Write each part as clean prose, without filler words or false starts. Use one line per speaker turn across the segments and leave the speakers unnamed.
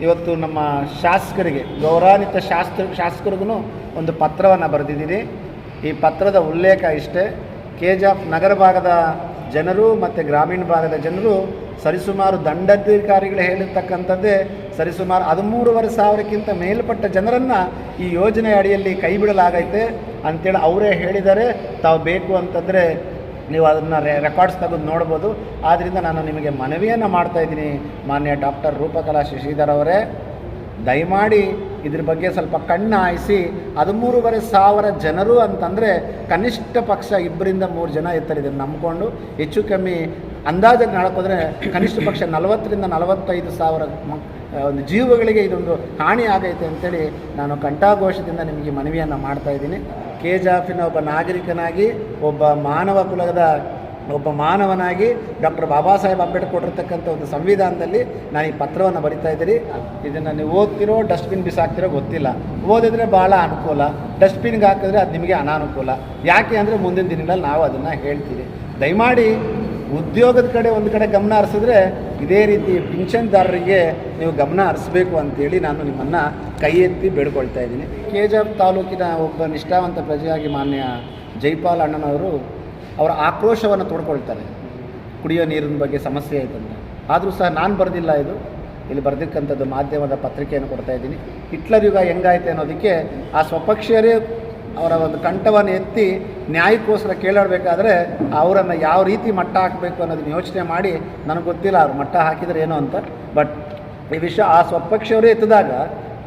ಇವತ್ತು ನಮ್ಮ ಶಾಸಕರಿಗೆ ಗೌರವಾನ್ವಿತ ಶಾಸಕರಿಗೂ ಒಂದು ಪತ್ರವನ್ನು ಬರೆದಿದ್ದೀನಿ. ಈ ಪತ್ರದ ಉಲ್ಲೇಖ ಇಷ್ಟೇ: ಕೆಜಿಎಫ್ ನಗರ ಭಾಗದ ಜನರು ಮತ್ತು ಗ್ರಾಮೀಣ ಭಾಗದ ಜನರು ಸರಿಸುಮಾರು ದಂಡಾಧಿಕಾರಿಗಳು ಹೇಳಿರ್ತಕ್ಕಂಥದ್ದೇ ಸರಿಸುಮಾರು 13,500ಕ್ಕಿಂತ ಮೇಲ್ಪಟ್ಟ ಜನರನ್ನು ಈ ಯೋಜನೆ ಅಡಿಯಲ್ಲಿ ಕೈ ಬಿಡಲಾಗೈತೆ ಅಂಥೇಳಿ ಅವರೇ ಹೇಳಿದ್ದಾರೆ. ತಾವು ಬೇಕು ಅಂತಂದರೆ ನೀವು ಅದನ್ನು ರೆಕಾರ್ಡ್ಸ್ ತೆಗೆದು ನೋಡ್ಬೋದು. ಆದ್ದರಿಂದ ನಾನು ನಿಮಗೆ ಮನವಿಯನ್ನು ಮಾಡ್ತಾಯಿದ್ದೀನಿ, ಮಾನ್ಯ ಡಾಕ್ಟರ್ ರೂಪಕಲಾ ಶಶಿಧರ್ ಅವರೇ, ದಯಮಾಡಿ ಇದ್ರ ಬಗ್ಗೆ ಸ್ವಲ್ಪ ಕಣ್ಣು ಹಾಯಿಸಿ. 13,500 ಜನರು ಅಂತಂದರೆ ಕನಿಷ್ಠ ಪಕ್ಷ 2-3 ಜನ ಇರ್ತಾರೆ. ಇದನ್ನು ನಂಬಿಕೊಂಡು ಹೆಚ್ಚು ಕಮ್ಮಿ ಅಂದಾಜಾಗಿ ನಡ್ಕೋದ್ರೆ ಕನಿಷ್ಠ ಪಕ್ಷ 40,000 ರಿಂದ 45,000 ಒಂದು ಜೀವಗಳಿಗೆ ಇದೊಂದು ಹಾನಿ ಆಗೈತೆ ಅಂತೇಳಿ ನಾನು ಕಂಠಾಘೋಷದಿಂದ ನಿಮಗೆ ಮನವಿಯನ್ನು ಮಾಡ್ತಾಯಿದ್ದೀನಿ. ಕೆಜಿಎಫಿನ ಒಬ್ಬ ನಾಗರಿಕನಾಗಿ, ಒಬ್ಬ ಮಾನವ ಕುಲದ ಒಬ್ಬ ಮಾನವನಾಗಿ ಡಾಕ್ಟರ್ ಬಾಬಾ ಸಾಹೇಬ್ ಅಂಬೇಡ್ಕರ್ ಕೊಟ್ಟಿರ್ತಕ್ಕಂಥ ಒಂದು ಸಂವಿಧಾನದಲ್ಲಿ ನಾನು ಈ ಪತ್ರವನ್ನು ಬರಿತಾ ಇದ್ದೀನಿ. ಇದನ್ನು ನೀವು ಓದ್ತಿರೋ ಡಸ್ಟ್ಬಿನ್ ಬಿಸಾಕ್ತಿರೋ ಗೊತ್ತಿಲ್ಲ. ಓದಿದ್ರೆ ಭಾಳ ಅನುಕೂಲ, ಡಸ್ಟ್ಬಿನ್ಗೆ ಹಾಕಿದ್ರೆ ಅದು ನಿಮಗೆ ಅನಾನುಕೂಲ. ಯಾಕೆ ಅಂದರೆ ಮುಂದಿನ ದಿನಗಳಲ್ಲಿ ನಾವು ಅದನ್ನು ಹೇಳ್ತೀವಿ. ದಯಮಾಡಿ ಉದ್ಯೋಗದ ಕಡೆ ಒಂದು ಕಡೆ ಗಮನ ಹರಿಸಿದ್ರೆ ಇದೇ ರೀತಿ ಪಿಂಚನ್ದಾರರಿಗೆ ನೀವು ಗಮನ ಹರಿಸಬೇಕು ಅಂತೇಳಿ ನಾನು ನಿಮ್ಮನ್ನು ಕೈ ಎತ್ತಿ ಬೇಡ್ಕೊಳ್ತಾ ಇದ್ದೀನಿ. ಕೆಜಿಎಫ್ ತಾಲೂಕಿನ ಒಬ್ಬ ನಿಷ್ಠಾವಂತ ಪ್ರಜೆಯಾಗಿ ಮಾನ್ಯ ಜೈಪಾಲ್ ಅಣ್ಣನವರು ಅವರ ಆಕ್ರೋಶವನ್ನು ತೋಡ್ಕೊಳ್ತಾರೆ, ಕುಡಿಯೋ ನೀರಿನ ಬಗ್ಗೆ ಸಮಸ್ಯೆ ಆಯ್ತಂತ. ಆದರೂ ಸಹ ನಾನು ಬರೆದಿಲ್ಲ, ಇದು ಇಲ್ಲಿ ಬರೆದಿಕ್ಕಂಥದ್ದು ಮಾಧ್ಯಮದ ಪತ್ರಿಕೆಯನ್ನು ಕೊಡ್ತಾ ಇದ್ದೀನಿ. ಹಿಟ್ಲರ್ ಯುಗ ಹೆಂಗಾಯ್ತು ಅನ್ನೋದಕ್ಕೆ ಆ ಸ್ವಪಕ್ಷೀಯರೇ ಅವರ ಒಂದು ಕಂಠವನ್ನು ಎತ್ತಿ ನ್ಯಾಯಕ್ಕೋಸ್ಕರ ಕೇಳಾಡಬೇಕಾದ್ರೆ ಅವರನ್ನು ಯಾವ ರೀತಿ ಮಟ್ಟ ಹಾಕಬೇಕು ಅನ್ನೋದನ್ನು ಯೋಚನೆ ಮಾಡಿ, ನನಗೆ ಗೊತ್ತಿಲ್ಲ ಅವ್ರು ಮಟ್ಟ ಹಾಕಿದರೆ ಏನೋ ಅಂತ. ಬಟ್ ಈ ವಿಷಯ ಆ ಸ್ವಪಕ್ಷವರೇ ಎತ್ತಿದಾಗ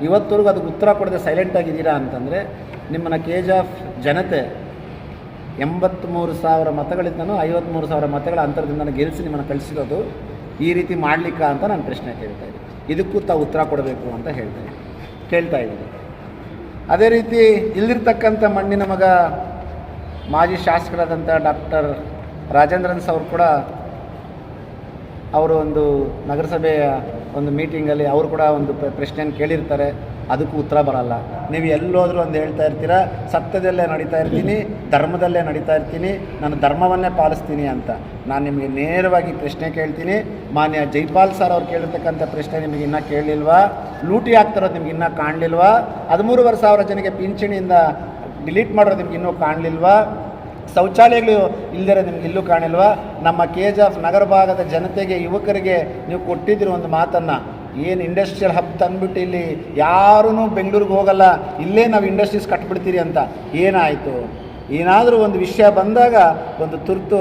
ಇವತ್ತವರೆಗೂ ಅದಕ್ಕೆ ಉತ್ತರ ಕೊಡದೆ ಸೈಲೆಂಟಾಗಿದ್ದೀರಾ ಅಂತಂದರೆ ನಿಮ್ಮನ್ನು ಕೆಜಿಎಫ್ ಜನತೆ 83,000 ಮತಗಳಿಂದನೂ 53,000 ಮತಗಳ ಅಂತರದಿಂದ ಗೆಲ್ಲಿಸಿ ನಿಮ್ಮನ್ನು ಕಳಿಸಿರೋದು ಈ ರೀತಿ ಮಾಡಲಿಕ್ಕೆ ಅಂತ ನಾನು ಪ್ರಶ್ನೆ ಕೇಳ್ತಾ ಇದ್ದೀನಿ. ಇದಕ್ಕೂ ತಾವು ಉತ್ತರ ಕೊಡಬೇಕು ಅಂತ ಕೇಳ್ತಾ ಇದ್ದೀನಿ. ಅದೇ ರೀತಿ ಇಲ್ಲಿರ್ತಕ್ಕಂಥ ಮಣ್ಣಿನ ಮಗ ಮಾಜಿ ಶಾಸಕರಾದಂಥ ಡಾಕ್ಟರ್ ರಾಜೇಂದ್ರನ್ ಅವರು ಕೂಡ ಅವರು ಒಂದು ನಗರಸಭೆಯ ಒಂದು ಮೀಟಿಂಗಲ್ಲಿ ಅವರು ಕೂಡ ಒಂದು ಪ್ರಶ್ನೆಯನ್ನು ಕೇಳಿರ್ತಾರೆ, ಅದಕ್ಕೂ ಉತ್ತರ ಬರಲ್ಲ. ನೀವು ಎಲ್ಲೋದ್ರೂ ಒಂದು ಹೇಳ್ತಾ ಇರ್ತೀರ, ಸತ್ಯದಲ್ಲೇ ನಡೀತಾ ಇರ್ತೀನಿ, ಧರ್ಮದಲ್ಲೇ ನಡೀತಾ ಇರ್ತೀನಿ, ನಾನು ಧರ್ಮವನ್ನೇ ಪಾಲಿಸ್ತೀನಿ ಅಂತ. ನಾನು ನಿಮಗೆ ನೇರವಾಗಿ ಪ್ರಶ್ನೆ ಕೇಳ್ತೀನಿ, ಮಾನ್ಯ ಜೈಪಾಲ್ ಸರ್ ಅವ್ರು ಕೇಳಿರ್ತಕ್ಕಂಥ ಪ್ರಶ್ನೆ ನಿಮಗೆ ಇನ್ನೂ ಕೇಳಲಿಲ್ವಾ? ಲೂಟಿ ಆಗ್ತಿರೋದು ನಿಮ್ಗೆ ಇನ್ನೂ ಕಾಣಲಿಲ್ವಾ? 13,500 ಜನಕ್ಕೆ ಪಿಂಚಣಿಯಿಂದ ಡಿಲೀಟ್ ಮಾಡೋದು ನಿಮ್ಗೆ ಇನ್ನೂ ಕಾಣಲಿಲ್ವಾ? ಶೌಚಾಲಯಗಳು ಇಲ್ಲದೇ ನಿಮ್ಗೆ ಇಲ್ಲೂ ಕಾಣಿಲ್ವಾ? ನಮ್ಮ ಕೆಜಿಎಫ್ ನಗರ ಭಾಗದ ಜನತೆಗೆ, ಯುವಕರಿಗೆ ನೀವು ಕೊಟ್ಟಿದ್ದೀರೋ ಒಂದು ಮಾತನ್ನು, ಏನು ಇಂಡಸ್ಟ್ರಿಯಲ್ ಹಬ್ ತಂದುಬಿಟ್ಟು ಇಲ್ಲಿ ಯಾರೂ ಬೆಂಗಳೂರಿಗೆ ಹೋಗಲ್ಲ, ಇಲ್ಲೇ ನಾವು ಇಂಡಸ್ಟ್ರೀಸ್ ಕಟ್ಬಿಡ್ತೀರಿ ಅಂತ ಏನಾಯಿತು? ಏನಾದರೂ ಒಂದು ವಿಷಯ ಬಂದಾಗ ಒಂದು ತುರ್ತು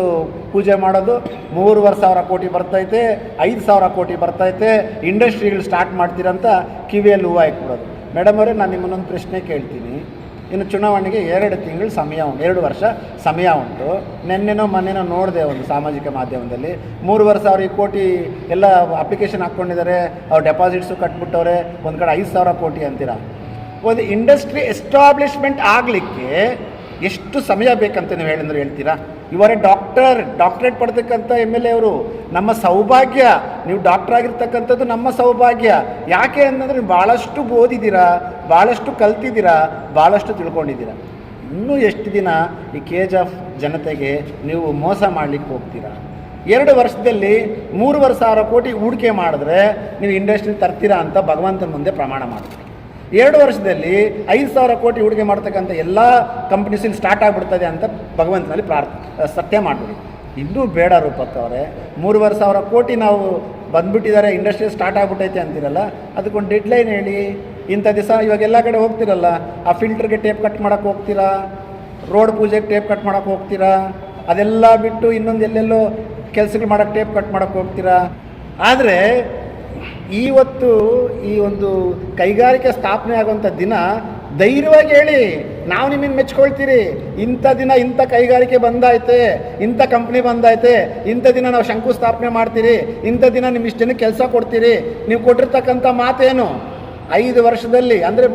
ಪೂಜೆ ಮಾಡೋದು, 3,500 ಕೋಟಿ ಬರ್ತೈತೆ, 5,000 ಕೋಟಿ ಬರ್ತೈತೆ, ಇಂಡಸ್ಟ್ರಿಗಳು ಸ್ಟಾರ್ಟ್ ಮಾಡ್ತೀರಂತ ಕಿವಿಯಲ್ಲಿ ಹೂವು ಹಾಕ್ಬಿಡೋದು. ಮೇಡಮ್ ಅವರೇ, ನಾನು ನಿಮ್ಮನ್ನೊಂದು ಪ್ರಶ್ನೆ ಕೇಳ್ತೀನಿ. ಇನ್ನು ಚುನಾವಣೆಗೆ 2 ತಿಂಗಳು ಸಮಯ ಉಂಟು, 2 ವರ್ಷ ಸಮಯ ಉಂಟು. ನೆನ್ನೆನೋ ಮೊನ್ನೆನೋ ನೋಡಿದೆ ಒಂದು ಸಾಮಾಜಿಕ ಮಾಧ್ಯಮದಲ್ಲಿ 3,500 ಕೋಟಿ ಎಲ್ಲ ಅಪ್ಲಿಕೇಶನ್ ಹಾಕ್ಕೊಂಡಿದ್ದಾರೆ, ಅವ್ರು ಡೆಪಾಸಿಟ್ಸು ಕಟ್ಬಿಟ್ಟವ್ರೆ, ಒಂದು ಕಡೆ 5,000 ಕೋಟಿ ಅಂತೀರ. ಒಂದು ಇಂಡಸ್ಟ್ರಿ ಎಸ್ಟಾಬ್ಲಿಷ್ಮೆಂಟ್ ಆಗಲಿಕ್ಕೆ ಎಷ್ಟು ಸಮಯ ಬೇಕಂತ ನೀವು ಹೇಳ್ತೀರಾ? ಇವರೇ ಡಾಕ್ಟರೇಟ್ ಪಡ್ತಕ್ಕಂಥ MLA ಅವರು. ನಮ್ಮ ಸೌಭಾಗ್ಯ, ನೀವು ಡಾಕ್ಟರ್ ಆಗಿರ್ತಕ್ಕಂಥದ್ದು ನಮ್ಮ ಸೌಭಾಗ್ಯ. ಯಾಕೆ ಅಂತಂದರೆ ನೀವು ಭಾಳಷ್ಟು ಓದಿದ್ದೀರಾ, ಭಾಳಷ್ಟು ಕಲ್ತಿದ್ದೀರಾ, ಭಾಳಷ್ಟು ತಿಳ್ಕೊಂಡಿದ್ದೀರಾ. ಇನ್ನೂ ಎಷ್ಟು ದಿನ ಈ ಕೆಜಿಎಫ್ ಜನತೆಗೆ ನೀವು ಮೋಸ ಮಾಡಲಿಕ್ಕೆ ಹೋಗ್ತೀರಾ? 2 ವರ್ಷದಲ್ಲಿ 3,500 ಕೋಟಿ ಹೂಡಿಕೆ ಮಾಡಿದ್ರೆ ನೀವು ಇಂಡಸ್ಟ್ರಿ ತರ್ತೀರಾ ಅಂತ ಭಗವಂತನ ಮುಂದೆ ಪ್ರಮಾಣ ಮಾಡ್ತೀರಿ. 2 ವರ್ಷದಲ್ಲಿ 5,000 ಕೋಟಿ ಹೂಡಿಕೆ ಮಾಡ್ತಕ್ಕಂಥ ಎಲ್ಲ ಕಂಪ್ನೀಸಲ್ಲಿ ಸ್ಟಾರ್ಟ್ ಆಗಿಬಿಡ್ತದೆ ಅಂತ ಭಗವಂತನಲ್ಲಿ ಸತ್ಯ ಮಾಡಿಬಿಡಿ. ಇನ್ನೂ ಬೇಡ ರೂಪಕ್ಕ ಅವರೇ, 3,500 ಕೋಟಿ ನಾವು ಬಂದುಬಿಟ್ಟಿದ್ದಾರೆ, ಇಂಡಸ್ಟ್ರಿ ಸ್ಟಾರ್ಟ್ ಆಗಿಬಿಟ್ಟೈತೆ ಅಂತೀರಲ್ಲ, ಅದಕ್ಕೊಂದು ಡೆಡ್ಲೈನ್ ಹೇಳಿ. ಇಂಥ ದಿವಸ ಇವಾಗ ಎಲ್ಲ ಕಡೆ ಹೋಗ್ತಿರಲ್ಲ, ಆ ಫಿಲ್ಟರ್ಗೆ ಟೇಪ್ ಕಟ್ ಮಾಡೋಕ್ಕೆ ಹೋಗ್ತೀರಾ, ರೋಡ್ ಪೂಜೆಗೆ ಟೇಪ್ ಕಟ್ ಮಾಡೋಕ್ಕೆ ಹೋಗ್ತೀರಾ, ಅದೆಲ್ಲ ಬಿಟ್ಟು ಇನ್ನೊಂದು ಎಲ್ಲೆಲ್ಲೋ ಕೆಲಸಗಳು ಮಾಡೋಕ್ಕೆ ಟೇಪ್ ಕಟ್ ಮಾಡೋಕ್ಕೆ ಹೋಗ್ತೀರಾ. ಆದರೆ ಇವತ್ತು ಈ ಒಂದು ಕೈಗಾರಿಕೆ ಸ್ಥಾಪನೆ ಆಗುವಂಥ ದಿನ ಧೈರ್ಯವಾಗಿ ಹೇಳಿ, ನಾವು ನಿಮ್ಮನ್ನು ಮೆಚ್ಕೊಳ್ತೀರಿ. ಇಂಥ ದಿನ ಇಂಥ ಕೈಗಾರಿಕೆ ಬಂದಾಯ್ತೆ, ಇಂಥ ಕಂಪ್ನಿ ಬಂದಾಯ್ತೆ, ಇಂಥ ದಿನ ನಾವು ಶಂಕುಸ್ಥಾಪನೆ ಮಾಡ್ತೀರಿ, ಇಂಥ ದಿನ ನಿಮ್ಮ ಇಷ್ಟು ಜನಕ್ಕೆ ಕೆಲಸ ಕೊಡ್ತೀರಿ. ನೀವು ಕೊಟ್ಟಿರ್ತಕ್ಕಂಥ ಮಾತೇನು? 5 ವರ್ಷದಲ್ಲಿ, ಅಂದರೆ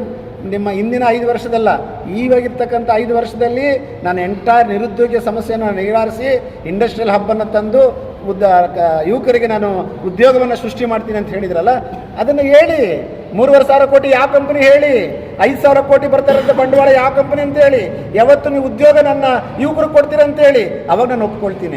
ನಿಮ್ಮ ಹಿಂದಿನ 5 ವರ್ಷದಲ್ಲ, ಈವಾಗಿರ್ತಕ್ಕಂಥ 5 ವರ್ಷದಲ್ಲಿ ನಾನು ಎಂಟೈರ್ ನಿರುದ್ಯೋಗ ಸಮಸ್ಯೆಯನ್ನು ನಿವಾರಿಸಿ ಇಂಡಸ್ಟ್ರಿಯಲ್ ಹಬ್ಬನ್ನು ತಂದು ಯುವಕರಿಗೆ ನಾನು ಉದ್ಯೋಗವನ್ನು ಸೃಷ್ಟಿ ಮಾಡ್ತೀನಿ ಅಂತ ಹೇಳಿದ್ರಲ್ಲ, ಅದನ್ನು ಹೇಳಿ. 3,500 ಕೋಟಿ ಯಾವ ಕಂಪನಿ ಹೇಳಿ? 5,000 ಕೋಟಿ ಬರ್ತಾರಂತ ಬಂಡವಾಳ ಯಾವ ಕಂಪನಿ ಅಂತ ಹೇಳಿ? ಯಾವತ್ತು ನೀವು ಉದ್ಯೋಗ ನನ್ನ ಯುವಕರು ಕೊಡ್ತೀರಂತ ಹೇಳಿ, ಅವಾಗ ನಾನು ಒಪ್ಕೊಳ್ತೀನಿ.